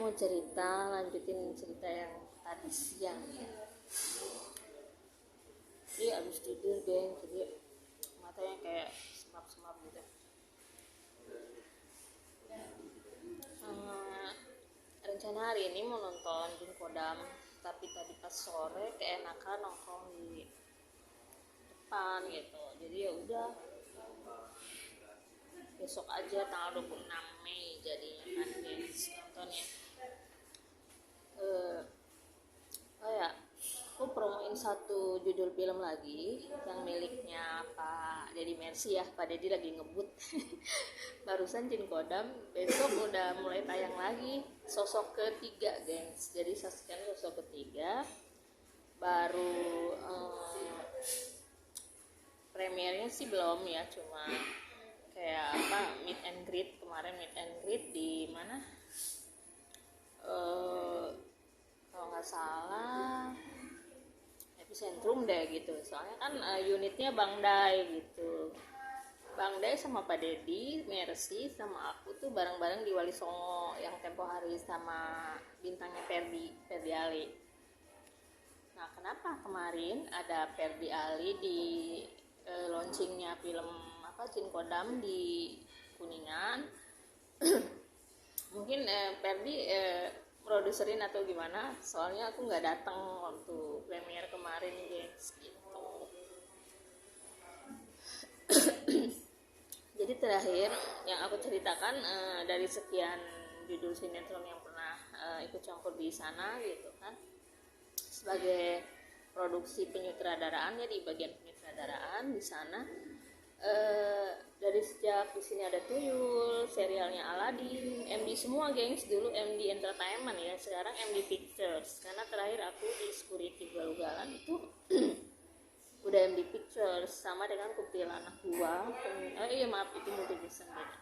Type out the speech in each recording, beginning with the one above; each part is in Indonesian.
mau cerita, lanjutin cerita yang tadi siang ya. Jadi abis tidur geng, jadi matanya kayak semap-semap gitu. Rencana hari ini mau nonton Jin Kodam, tapi tadi pas sore keenakan nongkrong di depan gitu. Jadi ya udah, besok aja tanggal 26 Mei jadinya kan guys nontonnya. Aku promoin satu judul film lagi yang miliknya Pak Deddy Mercy ya. Pak Deddy lagi ngebut barusan Jin Kodam, besok udah mulai tayang lagi sosok ketiga gengs. Jadi saksikan sosok ketiga baru premiernya sih belum ya, cuma kayak meet and greet kemarin, meet and greet di mana kalau nggak salah Epicentrum deh gitu, soalnya kan unitnya Bang Dai gitu. Bang Dai sama Pak Deddy Mercy sama aku tuh bareng-bareng di Wali Songo yang tempo hari sama bintangnya Ferdi Ali. Nah kenapa kemarin ada Ferdi Ali di launchingnya film Jin Kodam di Kuningan mungkin Ferdi produserin atau gimana, soalnya aku nggak datang waktu premier kemarin guys gitu. Jadi terakhir yang aku ceritakan dari sekian judul sinetron yang pernah ikut campur di sana gitu kan, sebagai produksi penyutradaraan ya, di bagian penyutradaraan di sana. Dari sejak di sini ada Tuyul, serialnya Aladin, MD semua gengs, dulu MD Entertainment ya, sekarang MD Pictures, karena terakhir aku di Security Galugalan itu udah MD Pictures, sama dengan Kuntilanak 2. Maaf itu multivision beda,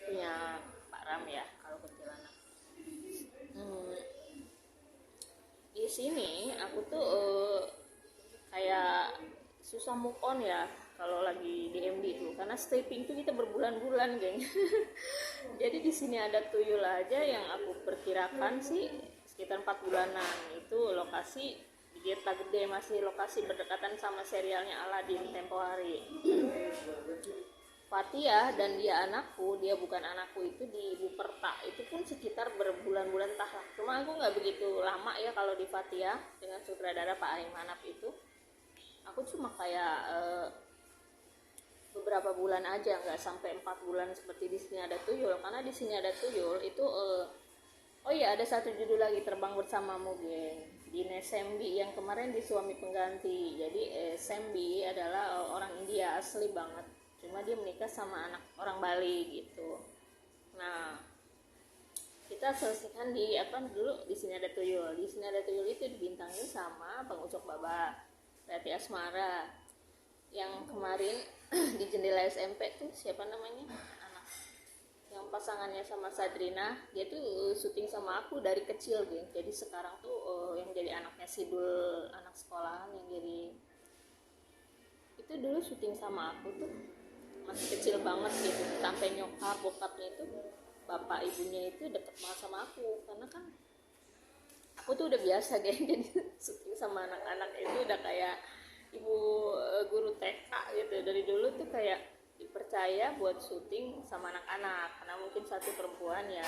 punya Pak Ram ya kalau Kuntilanak. Di sini aku tuh kayak susah move on ya kalau lagi di MD itu, karena taping tuh kita berbulan-bulan geng. Jadi di sini ada Tuyul aja yang aku perkirakan sih sekitar 4 bulanan. Itu lokasi di Tirta Gede, masih lokasi berdekatan sama serialnya Aladin tempo hari. Fatia dan dia anakku, dia bukan anakku, itu di Buperta, itu pun sekitar berbulan-bulan tahlah. Cuma aku nggak begitu lama ya kalau di Fatia dengan sutradara Pak Aing Manap itu. Aku cuma kayak beberapa bulan aja, nggak sampai 4 bulan seperti di sini ada Tuyul. Karena di sini ada Tuyul itu ada satu judul lagi, Terbang Bersamamu geng, di Sembi yang kemarin di Suami Pengganti. Jadi Sembi adalah orang India asli banget, cuma dia menikah sama anak orang Bali gitu. Nah kita selesaikan di dulu di sini ada Tuyul. Di sini ada Tuyul itu dibintangin sama Bang Ucok Baba, Rati Asmara. Yang kemarin di Jendela SMP tuh siapa namanya, anak yang pasangannya sama Sadrina, dia tuh syuting sama aku dari kecil gitu. Jadi sekarang tuh yang jadi anaknya Sidul, anak sekolahan yang jadi itu dulu syuting sama aku tuh masih kecil banget gitu, sampai nyokap bokapnya itu bapak ibunya itu deket banget sama aku, karena kan aku tuh udah biasa deh jadi syuting sama anak-anak itu udah kayak ibu guru TK gitu. Dari dulu tuh kayak dipercaya buat syuting sama anak-anak, karena mungkin satu perempuan ya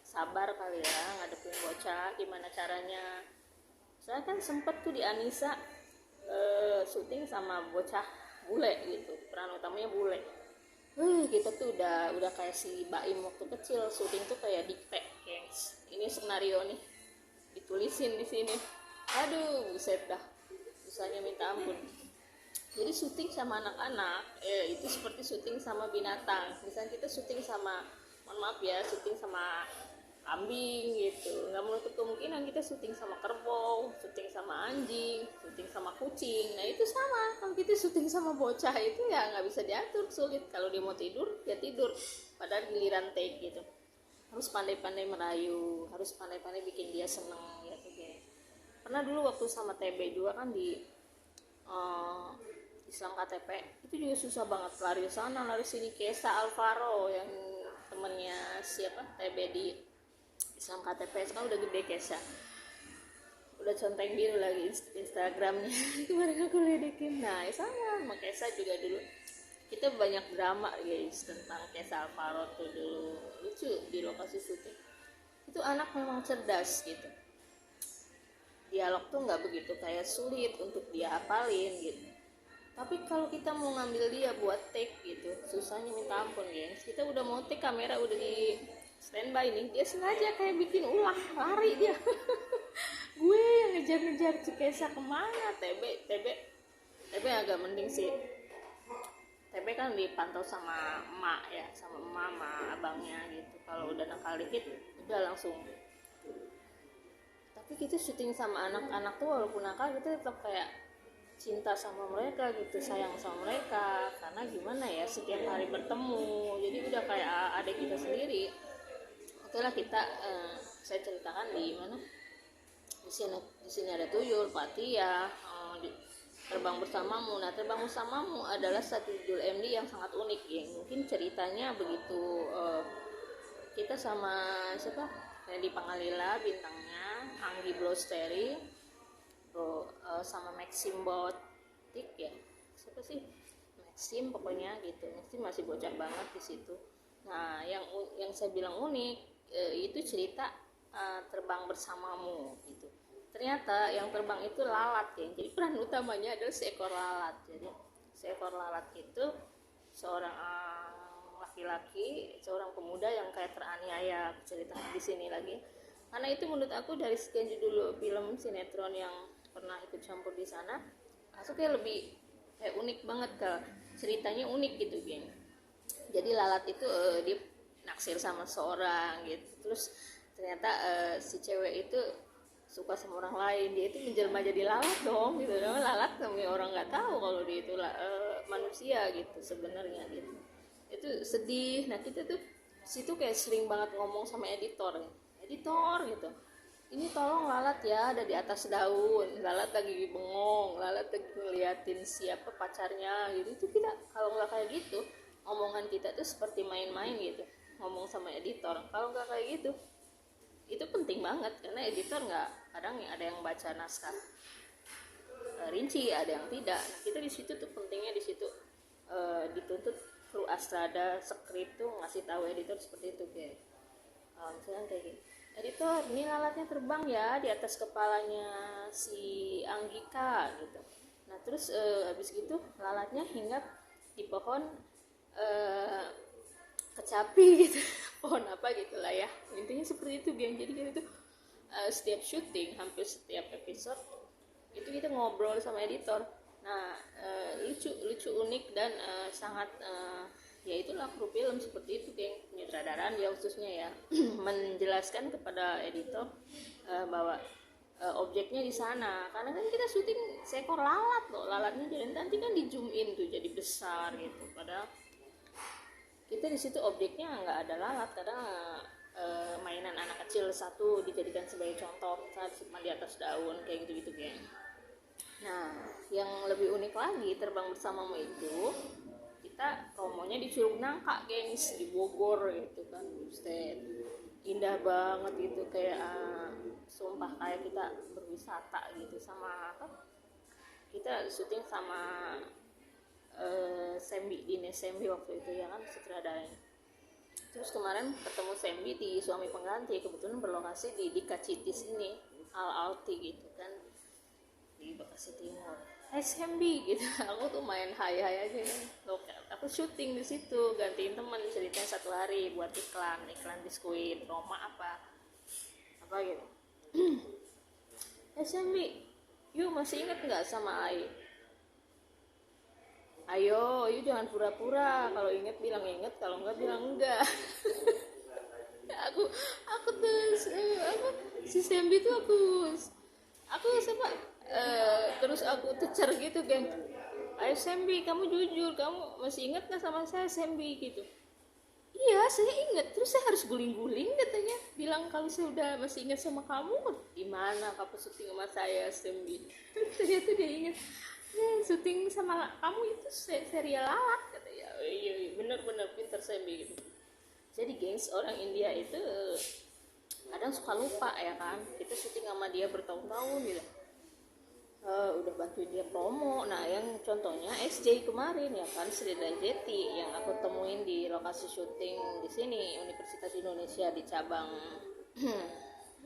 sabar kali ya ngadepin bocah gimana caranya. Saya kan sempet tuh di Anissa syuting sama bocah bule gitu, peran utamanya bule. Kita tuh udah kayak si Baim waktu kecil, syuting tuh kayak dikte, gengs. Ini skenario nih ditulisin di sini. Aduh, buset dah. Susahnya minta ampun. Jadi syuting sama anak-anak itu seperti syuting sama binatang. Misalnya kita syuting sama, mohon maaf ya, syuting sama kambing gitu, nggak menutup kemungkinan kita syuting sama kerbau, syuting sama anjing, syuting sama kucing. Nah itu sama, kalau kita syuting sama bocah itu ya nggak bisa diatur, sulit. Kalau dia mau tidur ya tidur, padahal giliran take gitu harus pandai-pandai merayu, harus pandai-pandai bikin dia seneng gitu. Pernah dulu waktu sama TB2 kan di Islam KTP itu juga susah banget, lari sana lari sini. Kesa Alvaro yang temennya siapa TB di Islam KTP sekarang udah gede Kesha, udah conteng biru lagi Instagramnya. Kemarin aku ledekin. Nah sama Kesha juga dulu kita banyak drama guys tentang Kesha Alvaro tuh dulu, lucu di lokasi syuting. Itu anak memang cerdas gitu, dialog tuh nggak begitu kayak sulit untuk dia hafalin gitu. Tapi kalau kita mau ngambil dia buat take gitu, susahnya minta ampun gengs. Kita udah mau take, kamera udah di standby nih, dia sengaja kayak bikin ulah, lari dia. Gue yang ngejar-ngejar Cikesa kemana. TB agak mending sih. TB kan dipantau sama emak ya, sama mama abangnya gitu. Kalau udah nakal dikit udah langsung. Tapi kita syuting sama anak-anak tuh walaupun nakal kita tetap kayak cinta sama mereka gitu, sayang sama mereka, karena gimana ya, setiap hari bertemu, jadi udah kayak adik kita sendiri. Oke lah kita saya ceritakan di mana di sini ada tuyul Patia, terbang bersamamu. Nah terbang bersamamu adalah satu judul MD yang sangat unik ya. Mungkin ceritanya begitu, kita sama siapa, Randy Pangalila bintangnya, Anggi Blosteri, sama Maxim Botik ya, siapa sih Maxim pokoknya gitu. Maxim masih bocah banget di situ. Nah yang saya bilang unik itu cerita terbang bersamamu gitu. Ternyata yang terbang itu lalat ya, jadi peran utamanya adalah seekor lalat. Jadi seekor lalat itu seorang laki-laki, seorang pemuda yang kayak teraniaya, cerita di sini lagi. Karena itu menurut aku dari sekian judul film sinetron yang pernah ikut campur di sana, aku kayak lebih kayak unik banget, ke ceritanya unik gitu geng. Jadi lalat itu dia naksir sama seorang gitu, terus ternyata si cewek itu suka sama orang lain, dia itu menjelma jadi lalat dong gitu. Lalat namanya orang nggak tahu kalau dia itu manusia gitu sebenarnya gitu. Itu sedih. Nah kita tuh situ kayak sering banget ngomong sama editor gitu, ini tolong lalat ya ada di atas daun, lalat lagi bengong, lalat lagi ngeliatin siapa pacarnya gitu. Itu kita kalau nggak kayak gitu, omongan kita tuh seperti main-main gitu ngomong sama editor. Kalau nggak kayak gitu, itu penting banget karena editor nggak, kadang ada yang baca naskah rinci, ada yang tidak. Nah kita di situ tuh pentingnya di situ, dituntut kru Astrada skrip tuh ngasih tahu editor seperti itu kayak misalnya kayak gini, editor ini lalatnya terbang ya di atas kepalanya si Anggika gitu. Nah terus habis gitu lalatnya hinggap di pohon kecapi gitu. Pohon apa gitulah ya, intinya seperti itu geng. Jadi kita itu setiap syuting, hampir setiap episode itu kita ngobrol sama editor. Nah lucu unik dan sangat ya itulah kru film seperti itu geng, penyutradaraan ya khususnya ya. Menjelaskan kepada editor bahwa objeknya di sana, karena kan kita syuting seekor lalat loh, lalatnya jadi nanti kan di zoom in tuh jadi besar gitu, padahal kita di situ objeknya nggak ada lalat. Kadang mainan anak kecil satu dijadikan sebagai contoh saat simpan di atas daun kayak gitu geng. Nah yang lebih unik lagi terbang bersamamu itu kita promonya di Curug Nangka gengs, di Bogor gitu kan. Buset, indah banget gitu, kayak sumpah kayak kita berwisata gitu. Sama apa, kita syuting sama Sembi, Dines Sembi waktu itu ya kan sutradaranya. Terus kemarin ketemu Sembi di Suami Pengganti, kebetulan berlokasi di Kacitis ini, Al-Alti gitu kan, di Bekasi Timur. Hai Sembi gitu. Aku tuh main hai aja kan. Aku syuting di situ, gantiin teman, ceritanya 1 hari buat iklan biskuit Roma apa gitu. Hai Sembi, yuk masih inget nggak sama Ai? Ayo, yuk jangan pura-pura, kalau inget bilang inget, kalau enggak bilang enggak. aku tuh si Sembi tuh aku siapa terus aku tecer gitu geng. Ayo Sembi, kamu jujur, kamu masih inget nggak sama saya Sembi gitu? Iya saya inget. Terus saya harus guling-guling katanya, bilang kalau saya udah masih inget sama kamu. Gimana kamu syuting sama saya Sembi? Ternyata dia inget, syuting sama kamu itu serial lalat katanya. Iya bener pinter Sembi gitu. Jadi gengs, orang India itu kadang suka lupa ya kan, kita syuting sama dia bertahun-tahun gitu. Udah bantuin dia promo. Nah yang contohnya SJ kemarin ya kan, Sri dan Jeti yang aku temuin di lokasi syuting di sini Universitas Indonesia di cabang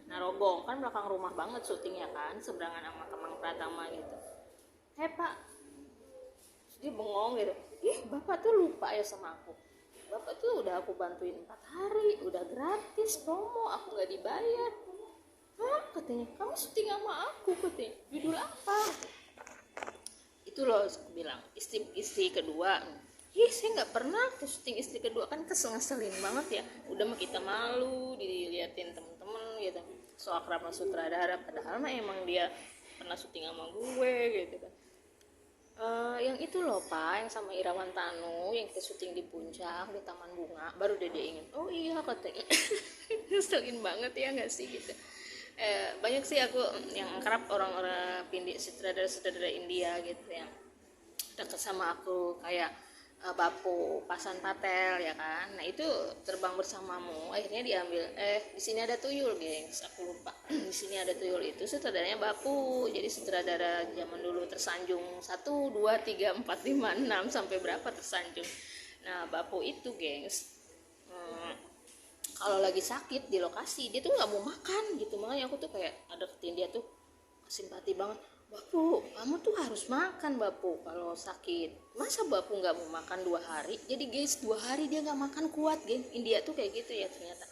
Narogong, kan belakang rumah banget syutingnya kan, seberangan sama Kemang Pratama gitu. Pak, dia bengong gitu, bapak tuh lupa ya sama aku, bapak tuh udah aku bantuin 4 hari, udah gratis promo, aku nggak dibayar. Hah, katanya, kamu syuting sama aku, katanya, judul apa? Itu loh aku bilang, istri kedua. Saya nggak pernah tuh syuting istri kedua, kan ngeselin banget ya. Udah mah kita malu diliatin temen-temen gitu, so akrab sama sutradara, padahal mah emang dia pernah syuting sama gue gitu kan. Yang itu loh Pak, yang sama Irawan Tanu, yang kita syuting di puncak di Taman Bunga, baru dia inget. Oh iya katanya. Ngeselin banget ya nggak sih gitu. Banyak sih aku yang akrab orang-orang sutradara India gitu yang dekat sama aku, kayak Bapu Pasan Patel ya kan. Nah itu Terbang Bersamamu akhirnya diambil, di sini ada tuyul gengs, aku lupa. Di sini ada tuyul itu sutradaranya Bapu, jadi sutradara zaman dulu Tersanjung 1, 2, 3, 4, 5, 6 sampai berapa Tersanjung. Nah Bapu itu gengs, kalau lagi sakit di lokasi dia tuh nggak mau makan gitu, makanya aku tuh kayak ada ketin dia tuh simpati banget. Bapu, kamu tuh harus makan Bapu kalau sakit. Masa Bapu nggak mau makan 2 hari? Jadi guys 2 hari dia nggak makan kuat, geng. India tuh kayak gitu ya ternyata.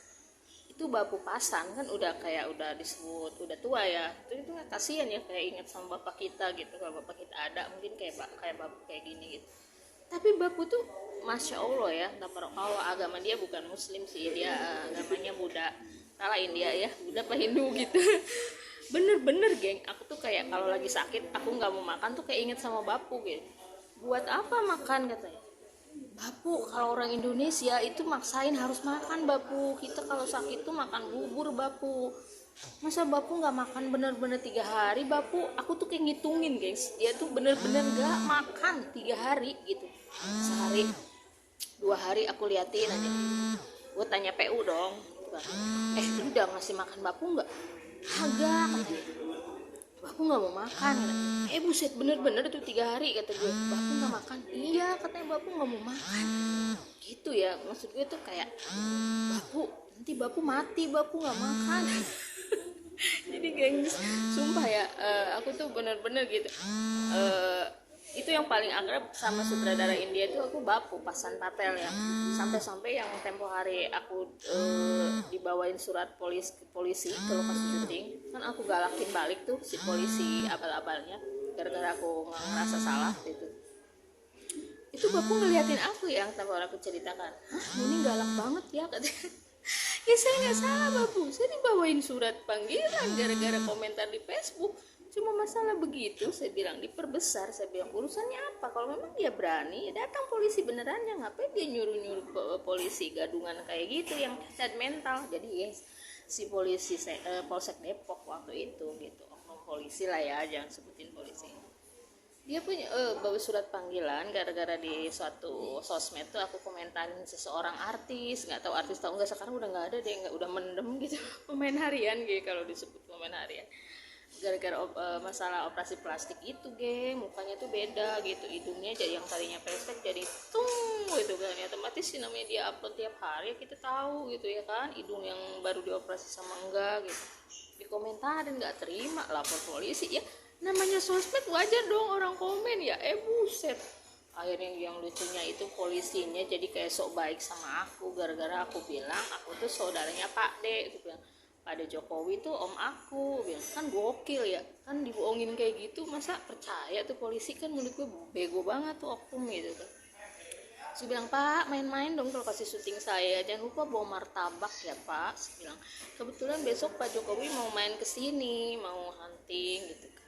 Itu Bapu Pasan kan udah kayak udah disebut udah tua ya. Itu nggak kasihan ya, kayak ingat sama bapak kita gitu. Kalau bapak kita ada mungkin kayak Bapu kayak gini gitu. Tapi Bapu tuh masya Allah ya, kalau agama dia bukan Muslim sih, dia agamanya Buddha. Salah India ya, Buddha apa Hindu gitu. Bener-bener geng, aku tuh kayak kalau lagi sakit aku nggak mau makan tuh kayak inget sama Bapu gitu. Buat apa makan katanya, Bapu kalau orang Indonesia itu maksain harus makan Bapu, kita kalau sakit tuh makan bubur Bapu. Masa Bapu nggak makan bener-bener 3 hari Bapu? Aku tuh kayak ngitungin guys, dia tuh bener-bener nggak makan 3 hari gitu, sehari 2 hari aku liatin aja. Gue tanya PU dong, lu udah ngasih makan Bapu nggak? Agak katanya, Bapu nggak mau makan. Buset bener-bener itu 3 hari kata gue, Bapu nggak makan. Iya katanya Bapu nggak mau makan. Gitu ya, maksud gue tuh kayak Bapu nanti Bapu mati, Bapu nggak makan. Jadi gengs, sumpah ya, aku tuh bener-bener gitu. Itu yang paling akrab sama sutradara India itu aku Bapu Pasan Patel ya. Sampai-sampai yang tempo hari aku dibawain surat polisi ke lokasi syuting, kan aku galakin balik tuh si polisi abal-abalnya gara-gara aku ngerasa salah gitu. Itu Bapu ngeliatin aku yang tempo hari aku ceritakan, hah ini galak banget ya katanya. Ya saya nggak salah Bapu, saya dibawain surat panggilan gara-gara komentar di Facebook. Cuma masalah begitu, saya bilang diperbesar, saya bilang urusannya apa? Kalau memang dia berani, ya datang polisi beneran, ya ngapain dia nyuruh-nyuruh polisi gadungan kayak gitu yang cacat mental. Jadi yes, si polisi Polsek Depok waktu itu gitu, oknum polisi lah ya, jangan sebutin polisi. Dia punya bawa surat panggilan gara-gara di suatu sosmed tuh aku komentarin seseorang artis, nggak tahu artis tahu nggak, sekarang udah nggak ada deh, nggak, udah mendem gitu. Pemain harian gitu kalau disebut pemain harian, gara-gara masalah operasi plastik itu geng, mukanya tuh beda gitu, hidungnya jadi yang tadinya pesek jadi tung gitu kan ya, otomatis sih namanya dia upload tiap hari kita tahu gitu ya kan, hidung yang baru dioperasi sama enggak gitu, dikomentarin nggak terima, lapor polisi ya, namanya sosmed wajar dong orang komen ya, buset. Akhirnya yang lucunya itu polisinya jadi kayak sok baik sama aku gara-gara aku bilang aku tuh saudaranya Pak D, aku bilang Pak Jokowi tuh om aku, bilang kan gokil ya, kan dibohongin kayak gitu masa percaya tuh polisi, kan menurut gue bego banget tuh oknum gitu kan. Saya bilang Pak main-main dong kalau kasih syuting saya, jangan lupa bawa martabak ya Pak. Saya bilang kebetulan besok Pak Jokowi mau main kesini, mau hunting gitu kan,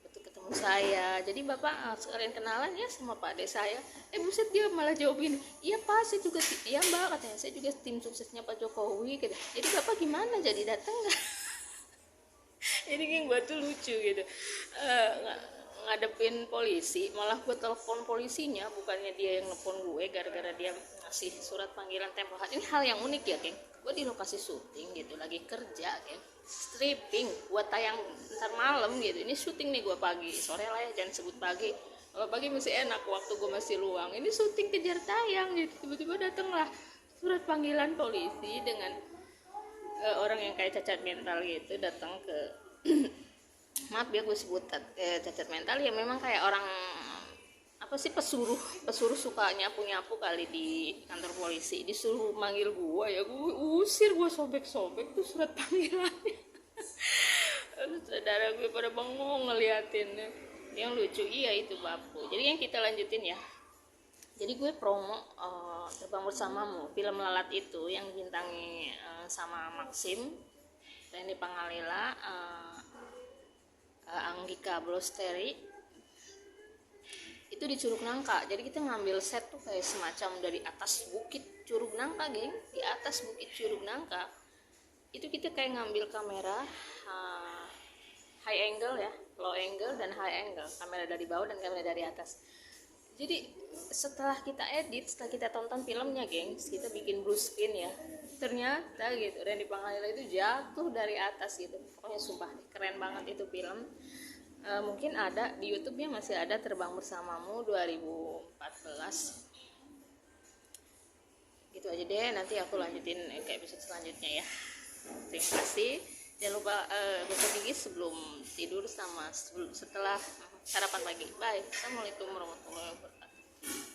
betul ketemu saya, jadi Bapak sekalian kenalan ya sama Pak De saya. Buset dia malah jawabin, iya Pak saya juga, iya Mbak katanya, saya juga tim suksesnya Pak Jokowi gitu. Jadi Bapak gimana, jadi datang nggak? Jadi geng gue tuh lucu gitu, ngadepin polisi, malah gue telepon polisinya, bukannya dia yang nelfon gue gara-gara dia ngasih surat panggilan tempohan. Ini hal yang unik ya, geng. Gue di lokasi syuting gitu, lagi kerja, geng, stripping buat tayang ntar malam gitu. Ini syuting nih gue pagi, sore lah ya, jangan sebut pagi. Kalau pagi masih enak, waktu gue masih luang. Ini syuting kejar tayang gitu, tiba-tiba datanglah surat panggilan polisi dengan orang yang kayak cacat mental gitu datang ke maaf ya gue sebut cacat mental ya, memang kayak orang apa sih, pesuruh suka nyapu kali di kantor polisi, disuruh manggil gue ya, gue usir, gue sobek tuh surat panggilannya. Saudara gue pada bengong ngeliatin. Yang lucu iya itu Bapu. Jadi yang kita lanjutin ya, jadi gue promo Terbang Bersamamu, film lalat itu yang bintangi sama Maxim, Randy Pangalila, Anggika Blosteri, itu di Curug Nangka. Jadi kita ngambil set tuh kayak semacam dari atas bukit Curug Nangka, geng. Di atas bukit Curug Nangka itu kita kayak ngambil kamera high angle ya, low angle dan high angle, kamera dari bawah dan kamera dari atas. Jadi setelah kita edit, setelah kita tonton filmnya, gengs, kita bikin blue screen ya, ternyata gitu Randy Pangalila itu jatuh dari atas gitu. Pokoknya sumpah keren banget itu film. Mungkin ada di YouTube-nya, masih ada, Terbang Bersamamu 2014. Gitu aja deh, nanti aku lanjutin ke episode selanjutnya ya. Terima kasih. Jangan lupa gosok gigi sebelum tidur sama setelah sarapan pagi. Bye. Assalamualaikum warahmatullahi wabarakatuh.